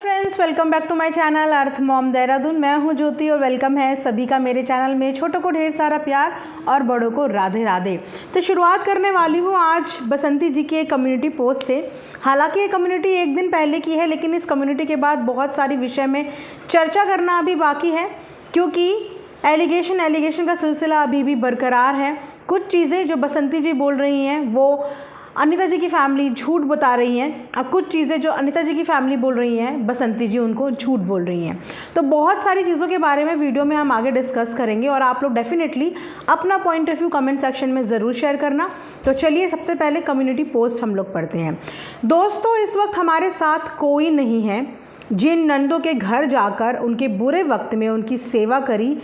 Friends, welcome back to my channel earth mom Dehradun. मैं हूं ज्योति और वेलकम है सभी का मेरे चैनल में। छोटों को ढेर सारा प्यार और बड़ों को राधे राधे। तो शुरुआत करने वाली हूं आज बसंती जी की एक कम्युनिटी पोस्ट से। हालांकि ये कम्युनिटी एक दिन पहले की है, लेकिन इस कम्युनिटी के बाद बहुत सारी विषय में चर्चा करना अभी बाकी है, क्योंकि एलिगेशन का सिलसिला अभी भी बरकरार है। कुछ चीज़ें जो बसंती जी बोल रही हैं वो अनीता जी की फैमिली झूठ बता रही हैं, और कुछ चीज़ें जो अनीता जी की फैमिली बोल रही हैं बसंती जी उनको झूठ बोल रही हैं। तो बहुत सारी चीज़ों के बारे में वीडियो में हम आगे डिस्कस करेंगे और आप लोग डेफिनेटली अपना point of view comment section में ज़रूर शेयर करना। तो चलिए सबसे पहले कम्युनिटी पोस्ट हम लोग पढ़ते हैं। दोस्तों, इस वक्त हमारे साथ कोई नहीं है। जिन नंदों के घर जाकर उनके बुरे वक्त में उनकी सेवा करी,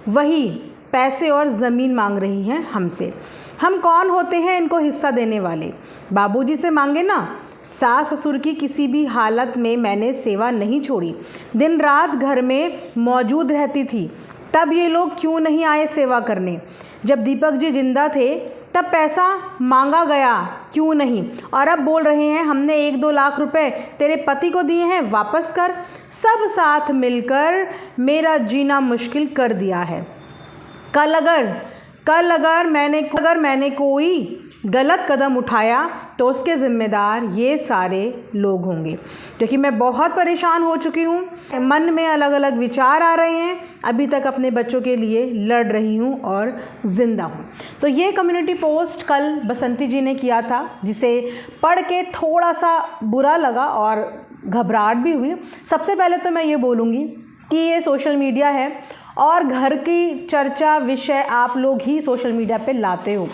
वही पैसे और ज़मीन मांग रही हैं हमसे। हम कौन होते हैं इनको हिस्सा देने वाले? बाबूजी से मांगे ना। सास ससुर की किसी भी हालत में मैंने सेवा नहीं छोड़ी, दिन रात घर में मौजूद रहती थी। तब ये लोग क्यों नहीं आए सेवा करने? जब दीपक जी जिंदा थे तब पैसा मांगा गया क्यों नहीं? और अब बोल रहे हैं हमने 1-2 लाख रुपए तेरे पति को दिए हैं, वापस कर। सब साथ मिलकर मेरा जीना मुश्किल कर दिया है। कल अगर मैंने कोई गलत कदम उठाया तो उसके ज़िम्मेदार ये सारे लोग होंगे, क्योंकि मैं बहुत परेशान हो चुकी हूँ। मन में अलग अलग विचार आ रहे हैं। अभी तक अपने बच्चों के लिए लड़ रही हूँ और ज़िंदा हूँ। तो ये कम्युनिटी पोस्ट कल बसंती जी ने किया था, जिसे पढ़ के थोड़ा सा बुरा लगा और घबराहट भी हुई। सबसे पहले तो मैं ये बोलूँगी कि ये सोशल मीडिया है और घर की चर्चा विषय आप लोग ही सोशल मीडिया पे लाते हो,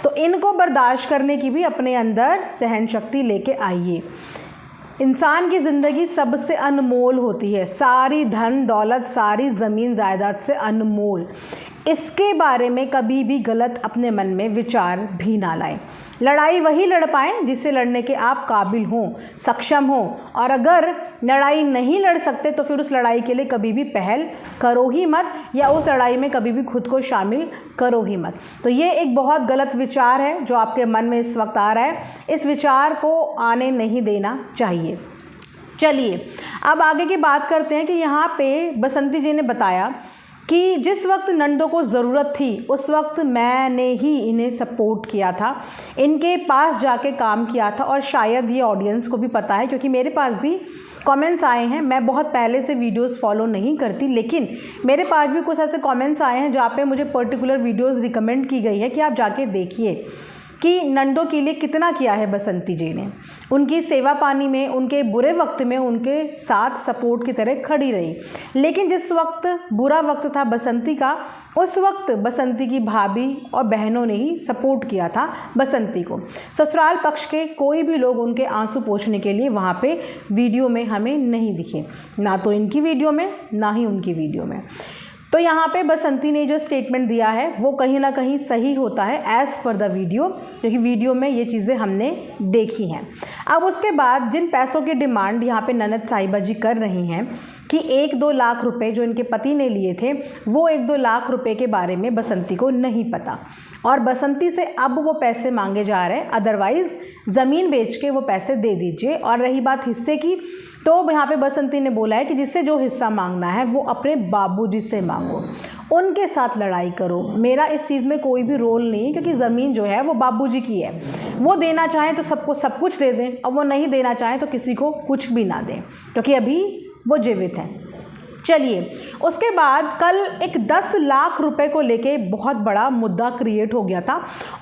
तो इनको बर्दाश्त करने की भी अपने अंदर सहन शक्ति लेके आइए। इंसान की ज़िंदगी सबसे अनमोल होती है, सारी धन दौलत सारी ज़मीन जायदाद से अनमोल। इसके बारे में कभी भी गलत अपने मन में विचार भी ना लाएं। लड़ाई वही लड़ पाएँ जिससे लड़ने के आप काबिल हों, सक्षम हों, और अगर लड़ाई नहीं लड़ सकते तो फिर उस लड़ाई के लिए कभी भी पहल करो ही मत, या उस लड़ाई में कभी भी खुद को शामिल करो ही मत। तो ये एक बहुत गलत विचार है जो आपके मन में इस वक्त आ रहा है। इस विचार को आने नहीं देना चाहिए। चलिए अब आगे की बात करते हैं कि यहाँ पे बसंती जी ने बताया कि जिस वक्त नंदों को ज़रूरत थी उस वक्त मैंने ही इन्हें सपोर्ट किया था, इनके पास जाके काम किया था। और शायद ये ऑडियंस को भी पता है, क्योंकि मेरे पास भी कमेंट्स आए हैं। मैं बहुत पहले से वीडियोस फॉलो नहीं करती, लेकिन मेरे पास भी कुछ ऐसे कमेंट्स आए हैं जहाँ पे मुझे पर्टिकुलर वीडियोस रिकमेंड की गई है कि आप जाके देखिए कि नंदों के लिए कितना किया है बसंती जी ने। उनकी सेवा पानी में, उनके बुरे वक्त में उनके साथ सपोर्ट की तरह खड़ी रही। लेकिन जिस वक्त बुरा वक्त था बसंती का, उस वक्त बसंती की भाभी और बहनों ने ही सपोर्ट किया था बसंती को। ससुराल पक्ष के कोई भी लोग उनके आंसू पोंछने के लिए वहाँ पे वीडियो में हमें नहीं दिखे, ना तो इनकी वीडियो में ना ही उनकी वीडियो में। तो यहाँ पे बसंती ने जो स्टेटमेंट दिया है वो कहीं ना कहीं सही होता है एज़ पर द वीडियो, क्योंकि वीडियो में ये चीज़ें हमने देखी हैं। अब उसके बाद जिन पैसों की डिमांड यहाँ पे ननद साहिबा जी कर रही हैं कि 1-2 लाख रुपए जो इनके पति ने लिए थे, वो 1-2 लाख रुपए के बारे में बसंती को नहीं पता, और बसंती से अब वो पैसे मांगे जा रहे हैं। अदरवाइज़ ज़मीन बेच के वो पैसे दे दीजिए। और रही बात हिस्से की, तो यहाँ पे बसंती ने बोला है कि जिससे जो हिस्सा मांगना है वो अपने बाबूजी से मांगो, उनके साथ लड़ाई करो। मेरा इस चीज़ में कोई भी रोल नहीं है, क्योंकि ज़मीन जो है वो बाबूजी की है। वो देना चाहें तो सबको सब कुछ दे दें, और वो नहीं देना चाहें तो किसी को कुछ भी ना दें, क्योंकि अभी वो जीवित हैं। चलिए उसके बाद कल एक 10 लाख रुपए को लेके बहुत बड़ा मुद्दा क्रिएट हो गया था,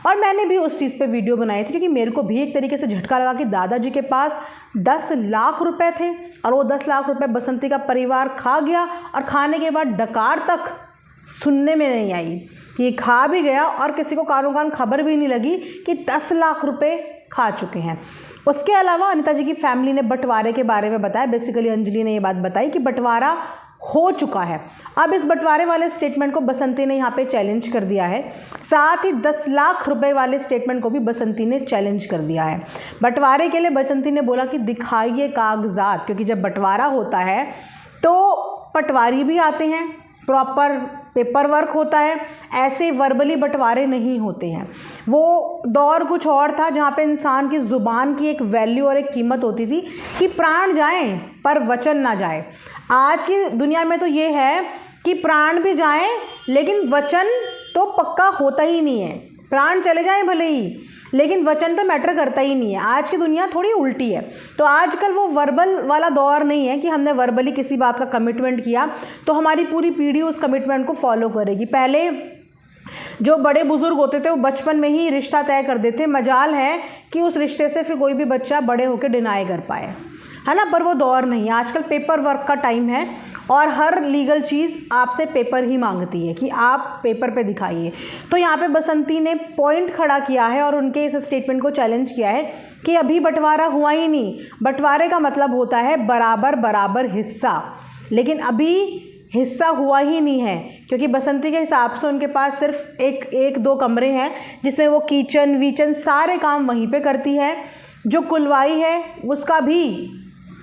और मैंने भी उस चीज़ पे वीडियो बनाई थी, क्योंकि मेरे को भी एक तरीके से झटका लगा कि दादाजी के पास 10 लाख रुपए थे और वो 10 लाख रुपए बसंती का परिवार खा गया, और खाने के बाद डकार तक सुनने में नहीं आई कि ये खा भी गया, और किसी को कानो कान खबर भी नहीं लगी कि 10 लाख रुपए खा चुके हैं। उसके अलावा अनीता जी की फैमिली ने बंटवारे के बारे में बताया। बेसिकली अंजलि ने ये बात बताई कि बंटवारा हो चुका है। अब इस बंटवारे वाले स्टेटमेंट को बसंती ने यहाँ पे चैलेंज कर दिया है। साथ ही 10 लाख रुपए वाले स्टेटमेंट को भी बसंती ने चैलेंज कर दिया है। बंटवारे के लिए बसंती ने बोला कि दिखाइए कागजात, क्योंकि जब बंटवारा होता है तो पटवारी भी आते हैं, प्रॉपर पेपर वर्क होता है, ऐसे वर्बली बंटवारे नहीं होते हैं। वो दौर कुछ और था जहाँ पे इंसान की ज़ुबान की एक वैल्यू और एक कीमत होती थी कि प्राण जाएं पर वचन ना जाए। आज की दुनिया में तो ये है कि प्राण भी जाएं लेकिन वचन तो पक्का होता ही नहीं है। प्राण चले जाएं भले ही, लेकिन वचन तो मैटर करता ही नहीं है। आज की दुनिया थोड़ी उल्टी है। तो आजकल वो वर्बल वाला दौर नहीं है कि हमने वर्बली किसी बात का कमिटमेंट किया तो हमारी पूरी पीढ़ी उस कमिटमेंट को फॉलो करेगी। पहले जो बड़े बुजुर्ग होते थे वो बचपन में ही रिश्ता तय कर देते। मजाल है कि उस रिश्ते से फिर कोई भी बच्चा बड़े होकर डिनाई कर पाए, है ना। पर वो दौर नहीं है। आजकल पेपर वर्क का टाइम है और हर लीगल चीज़ आपसे पेपर ही मांगती है कि आप पेपर पे दिखाइए। तो यहाँ पे बसंती ने पॉइंट खड़ा किया है और उनके इस स्टेटमेंट को चैलेंज किया है कि अभी बंटवारा हुआ ही नहीं। बंटवारे का मतलब होता है बराबर बराबर हिस्सा, लेकिन अभी हिस्सा हुआ ही नहीं है क्योंकि बसंती के हिसाब से उनके पास सिर्फ एक दो कमरे हैं जिसमें वो किचन वीचन सारे काम वहीं पे करती है। जो कुलवाई है उसका भी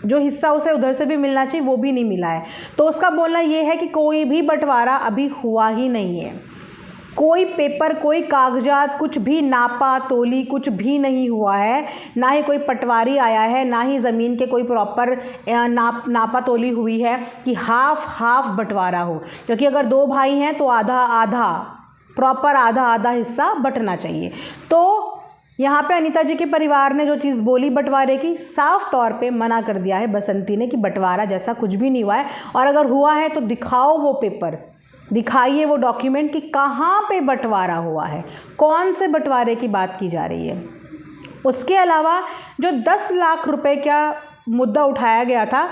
जो हिस्सा उसे उधर से भी मिलना चाहिए वो भी नहीं मिला है। तो उसका बोलना ये है कि कोई भी बंटवारा अभी हुआ ही नहीं है। कोई पेपर, कोई कागजात, कुछ भी नापा तोली कुछ भी नहीं हुआ है। ना ही कोई पटवारी आया है, ना ही ज़मीन के कोई प्रॉपर नापा तोली हुई है कि हाफ बंटवारा हो। क्योंकि अगर दो भाई हैं तो आधा आधा प्रॉपर आधा हिस्सा बंटना चाहिए। तो यहाँ पे अनीता जी के परिवार ने जो चीज़ बोली बंटवारे की, साफ तौर पे मना कर दिया है बसंती ने कि बंटवारा जैसा कुछ भी नहीं हुआ है। और अगर हुआ है तो दिखाओ वो पेपर, दिखाइए वो डॉक्यूमेंट कि कहाँ पे बंटवारा हुआ है, कौन से बंटवारे की बात की जा रही है। उसके अलावा जो 10 लाख रुपए का मुद्दा उठाया गया था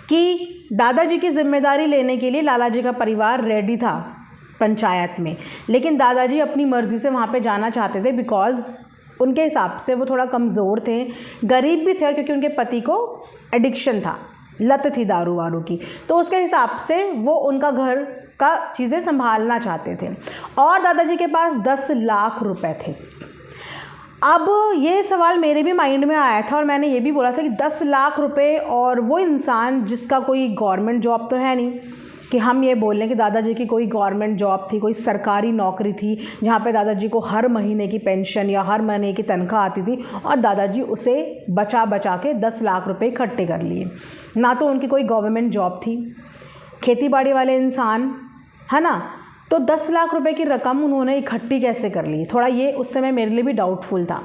कि दादाजी की जिम्मेदारी लेने के लिए लालाजी का परिवार रेडी था पंचायत में, लेकिन दादाजी अपनी मर्ज़ी से वहाँ पे जाना चाहते थे बिकॉज़ उनके हिसाब से वो थोड़ा कमज़ोर थे, गरीब भी थे और क्योंकि उनके पति को एडिक्शन था, लत थी दारू वारू की। तो उसके हिसाब से वो उनका घर का चीज़ें संभालना चाहते थे और दादाजी के पास 10 लाख रुपए थे। अब ये सवाल मेरे भी माइंड में आया था और मैंने ये भी बोला था कि 10 लाख रुपए और वो इंसान जिसका कोई गवर्नमेंट जॉब तो है नहीं कि हम ये बोल लें कि दादाजी की कोई गवर्नमेंट जॉब थी, कोई सरकारी नौकरी थी जहाँ पे दादाजी को हर महीने की पेंशन या हर महीने की तनख्वाह आती थी और दादाजी उसे बचा के 10 लाख रुपए इकट्ठे कर लिए। ना तो उनकी कोई गवर्नमेंट जॉब थी, खेती बाड़ी वाले इंसान, है ना। तो 10 लाख रुपए की रकम उन्होंने इकट्ठी कैसे कर ली? थोड़ा ये उस समय मेरे लिए भी डाउटफुल था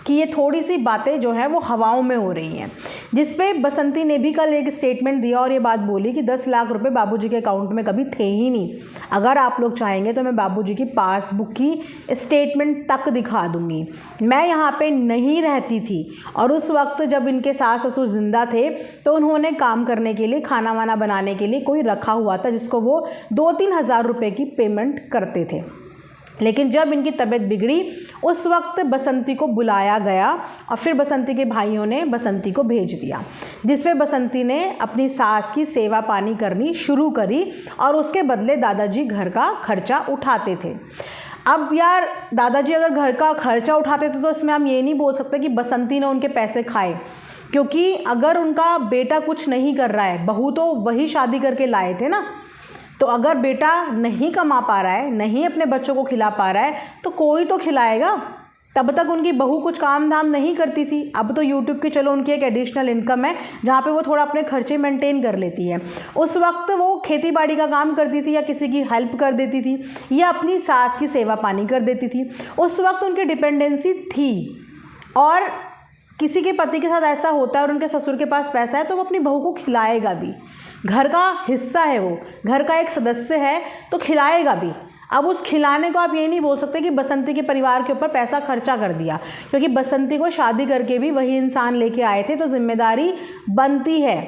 कि ये थोड़ी सी बातें जो हैं वो हवाओं में हो रही हैं। जिस पे बसंती ने भी कल एक स्टेटमेंट दिया और ये बात बोली कि 10 लाख रुपए बाबूजी के अकाउंट में कभी थे ही नहीं। अगर आप लोग चाहेंगे तो मैं बाबूजी की पासबुक की स्टेटमेंट तक दिखा दूँगी। मैं यहाँ पर नहीं रहती थी और उस वक्त जब इनके सास ससुर ज़िंदा थे तो उन्होंने काम करने के लिए, खाना वाना बनाने के लिए कोई रखा हुआ था जिसको वो 2-3 हज़ार रुपये की पेमेंट करते थे। लेकिन जब इनकी तबीयत बिगड़ी उस वक्त बसंती को बुलाया गया और फिर बसंती के भाइयों ने बसंती को भेज दिया, जिसमें बसंती ने अपनी सास की सेवा पानी करनी शुरू करी और उसके बदले दादाजी घर का खर्चा उठाते थे। अब यार दादाजी अगर घर का खर्चा उठाते थे तो इसमें हम ये नहीं बोल सकते कि बसंती ने उनके पैसे खाए, क्योंकि अगर उनका बेटा कुछ नहीं कर रहा है, बहू तो वही शादी करके लाए थे ना, तो अगर बेटा नहीं कमा पा रहा है, नहीं अपने बच्चों को खिला पा रहा है तो कोई तो खिलाएगा। तब तक उनकी बहू कुछ काम धाम नहीं करती थी। अब तो यूट्यूब की चलो उनकी एक एडिशनल इनकम है जहाँ पे वो थोड़ा अपने खर्चे मेंटेन कर लेती है। उस वक्त वो खेती बाड़ी का काम करती थी या किसी की हेल्प कर देती थी या अपनी सास की सेवा पानी कर देती थी। उस वक्त उनकी डिपेंडेंसी थी और किसी के पति के साथ ऐसा होता है और उनके ससुर के पास पैसा है तो वो अपनी बहू को खिलाएगा भी, घर का हिस्सा है, वो घर का एक सदस्य है तो खिलाएगा भी। अब उस खिलाने को आप ये नहीं बोल सकते कि बसंती के परिवार के ऊपर पैसा खर्चा कर दिया, क्योंकि बसंती को शादी करके भी वही इंसान लेके आए थे तो जिम्मेदारी बनती है।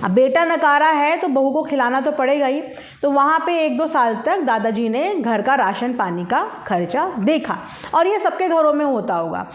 अब बेटा नकारा है तो बहू को खिलाना तो पड़ेगा ही। तो वहाँ पे 1-2 साल तक दादाजी ने घर का राशन पानी का खर्चा देखा और ये सबके घरों में होता होगा।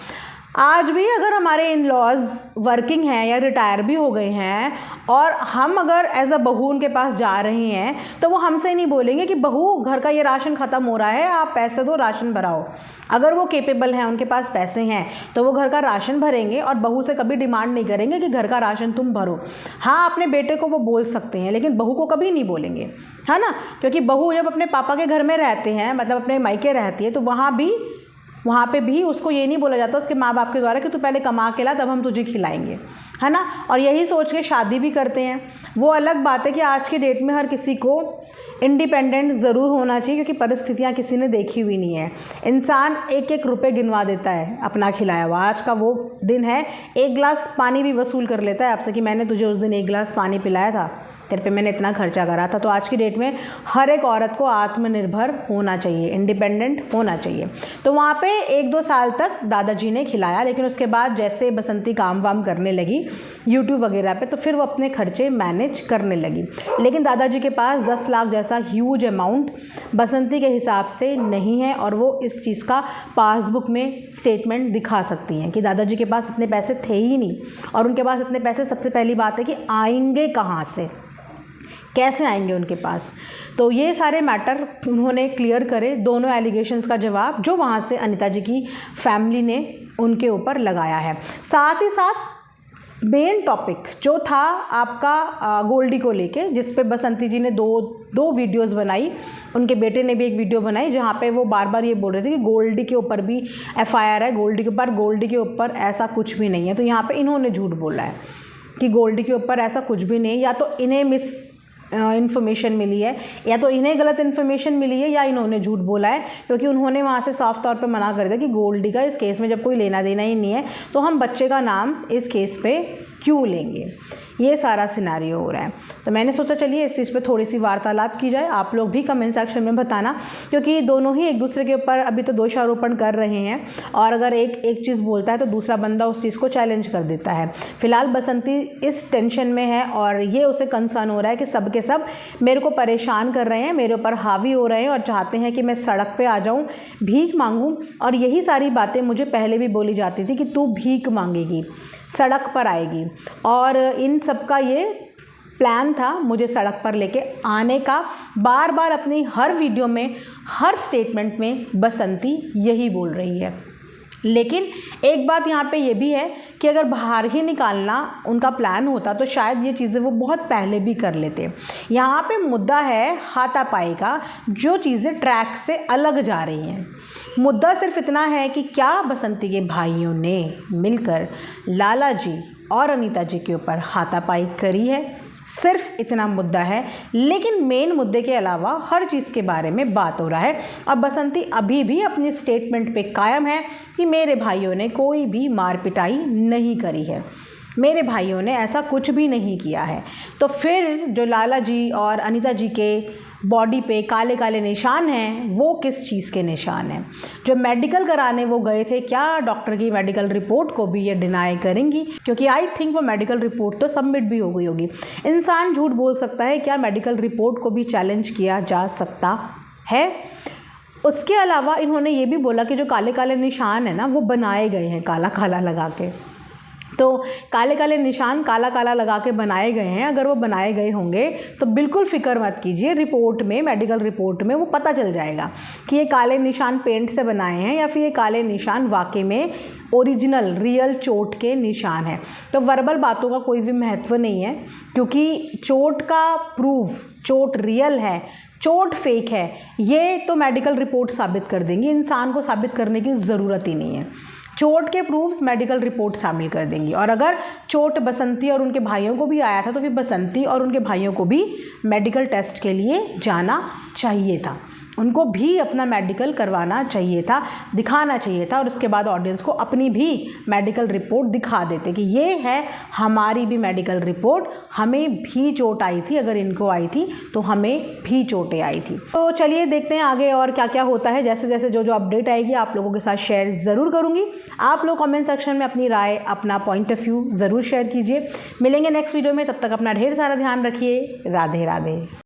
आज भी अगर हमारे इन लॉज वर्किंग हैं या रिटायर भी हो गए हैं और हम अगर एज अ बहू उनके पास जा रहे हैं तो वो हमसे नहीं बोलेंगे कि बहू घर का ये राशन ख़त्म हो रहा है, आप पैसे दो राशन भराओ। अगर वो केपेबल हैं, उनके पास पैसे हैं, तो वो घर का राशन भरेंगे और बहू से कभी डिमांड नहीं करेंगे कि घर का राशन तुम भरो। हाँ, अपने बेटे को वो बोल सकते हैं लेकिन बहू को कभी नहीं बोलेंगे, है ना। क्योंकि बहू जब अपने पापा के घर में रहते हैं, मतलब अपने मायके रहती है, तो वहाँ पे भी उसको ये नहीं बोला जाता उसके माँ बाप के द्वारा कि तू पहले कमा के ला तब हम तुझे खिलाएंगे, है ना। और यही सोच के शादी भी करते हैं। वो अलग बात है कि आज के डेट में हर किसी को इंडिपेंडेंट ज़रूर होना चाहिए, क्योंकि परिस्थितियाँ किसी ने देखी हुई नहीं है। इंसान एक एक रुपये गिनवा देता है अपना खिलाया हुआ। आज का वो दिन है, एक गिलास पानी भी वसूल कर लेता है आपसे कि मैंने तुझे उस दिन एक गिलास पानी पिलाया था, तेरे पे मैंने इतना खर्चा करा था। तो आज की डेट में हर एक औरत को आत्मनिर्भर होना चाहिए, इंडिपेंडेंट होना चाहिए। तो वहाँ पे 1-2 साल तक दादाजी ने खिलाया, लेकिन उसके बाद जैसे बसंती काम वाम करने लगी यूट्यूब वगैरह पे, तो फिर वो अपने खर्चे मैनेज करने लगी। लेकिन दादाजी के पास 10 लाख जैसा ह्यूज अमाउंट बसंती के हिसाब से नहीं है, और वो इस चीज़ का पासबुक में स्टेटमेंट दिखा सकती हैं कि दादाजी के पास इतने पैसे थे ही नहीं। और उनके पास इतने पैसे, सबसे पहली बात है कि आएंगे कहाँ से, कैसे आएंगे उनके पास। तो ये सारे मैटर उन्होंने क्लियर करे, दोनों एलिगेशंस का जवाब जो वहाँ से अनीता जी की फैमिली ने उनके ऊपर लगाया है। साथ ही साथ मेन टॉपिक जो था आपका गोल्डी को लेके, जिस पे बसंती जी ने दो वीडियोस बनाई, उनके बेटे ने भी एक वीडियो बनाई जहाँ पे वो बार बार ये बोल रहे थे कि गोल्डी के ऊपर भी FIR है, गोल्डी के ऊपर ऐसा कुछ भी नहीं है। तो यहाँ पे इन्होंने झूठ बोला है कि गोल्डी के ऊपर ऐसा कुछ भी नहीं, या तो इन्हें मिस इन्फॉर्मेशन मिली है, या तो इन्हें गलत इन्फॉर्मेशन मिली है, या इन्होंने झूठ बोला है। क्योंकि उन्होंने वहाँ से साफ तौर पे मना कर दिया कि गोल्डी का इस केस में जब कोई लेना देना ही नहीं है तो हम बच्चे का नाम इस केस पे क्यों लेंगे। ये सारा सिनारियो हो रहा है। तो मैंने सोचा चलिए इस चीज़ पे थोड़ी सी वार्तालाप की जाए। आप लोग भी कमेंट सेक्शन में बताना, क्योंकि दोनों ही एक दूसरे के ऊपर अभी तो दोषारोपण कर रहे हैं, और अगर एक चीज़ बोलता है तो दूसरा बंदा उस चीज़ को चैलेंज कर देता है। फिलहाल बसंती इस टेंशन में है और ये उसे कंसर्न हो रहा है कि सब के सब मेरे को परेशान कर रहे हैं, मेरे ऊपर हावी हो रहे हैं और चाहते हैं कि मैं सड़क पर आ जाऊँ, भीख मांगूँ। और यही सारी बातें मुझे पहले भी बोली जाती थी कि तू भीख मांगेगी, सड़क पर आएगी, और इन सब का ये प्लान था मुझे सड़क पर लेके आने का। बार बार अपनी हर वीडियो में, हर स्टेटमेंट में बसंती यही बोल रही है। लेकिन एक बात यहाँ पे ये भी है कि अगर बाहर ही निकालना उनका प्लान होता तो शायद ये चीज़ें वो बहुत पहले भी कर लेते। यहाँ पे मुद्दा है हाथापाई का, जो चीज़ें ट्रैक से अलग जा रही हैं। मुद्दा सिर्फ इतना है कि क्या बसंती के भाइयों ने मिलकर लाला जी और अनीता जी के ऊपर हाथापाई करी है, सिर्फ इतना मुद्दा है। लेकिन मेन मुद्दे के अलावा हर चीज़ के बारे में बात हो रहा है। अब बसंती अभी भी अपने स्टेटमेंट पे कायम है कि मेरे भाइयों ने कोई भी मार पिटाई नहीं करी है, मेरे भाइयों ने ऐसा कुछ भी नहीं किया है। तो फिर जो लाला जी और अनीता जी के बॉडी पे काले काले निशान हैं, वो किस चीज़ के निशान हैं? जो मेडिकल कराने वो गए थे, क्या डॉक्टर की मेडिकल रिपोर्ट को भी ये डिनाई करेंगी? क्योंकि आई थिंक वो मेडिकल रिपोर्ट तो सबमिट भी हो गई होगी। इंसान झूठ बोल सकता है, क्या मेडिकल रिपोर्ट को भी चैलेंज किया जा सकता है? उसके अलावा इन्होंने ये भी बोला कि जो काले काले निशान हैं ना, वो बनाए गए हैं काला काला लगा के। तो काले काले निशान काला काला लगा के बनाए गए हैं। अगर वो बनाए गए होंगे तो बिल्कुल फ़िक्र मत कीजिए, रिपोर्ट में, मेडिकल रिपोर्ट में वो पता चल जाएगा कि ये काले निशान पेंट से बनाए हैं या फिर ये काले निशान वाकई में ओरिजिनल रियल चोट के निशान हैं। तो वर्बल बातों का कोई भी महत्व नहीं है, क्योंकि चोट का प्रूफ, चोट रियल है, चोट फेक है, ये तो मेडिकल रिपोर्ट साबित कर देंगी। इंसान को साबित करने की ज़रूरत ही नहीं है। चोट के प्रूफ्स मेडिकल रिपोर्ट शामिल कर देंगी। और अगर चोट बसंती और उनके भाइयों को भी आया था तो फिर बसंती और उनके भाइयों को भी मेडिकल टेस्ट के लिए जाना चाहिए था, उनको भी अपना मेडिकल करवाना चाहिए था, दिखाना चाहिए था, और उसके बाद ऑडियंस को अपनी भी मेडिकल रिपोर्ट दिखा देते कि ये है हमारी भी मेडिकल रिपोर्ट, हमें भी चोट आई थी, अगर इनको आई थी तो हमें भी चोटें आई थी। तो चलिए देखते हैं आगे और क्या क्या होता है। जैसे जैसे जो अपडेट आएगी आप लोगों के साथ शेयर ज़रूर करूँगी। आप लोग कमेंट सेक्शन में अपनी राय, अपना पॉइंट ऑफ व्यू ज़रूर शेयर कीजिए। मिलेंगे नेक्स्ट वीडियो में, तब तक अपना ढेर सारा ध्यान रखिए। राधे राधे।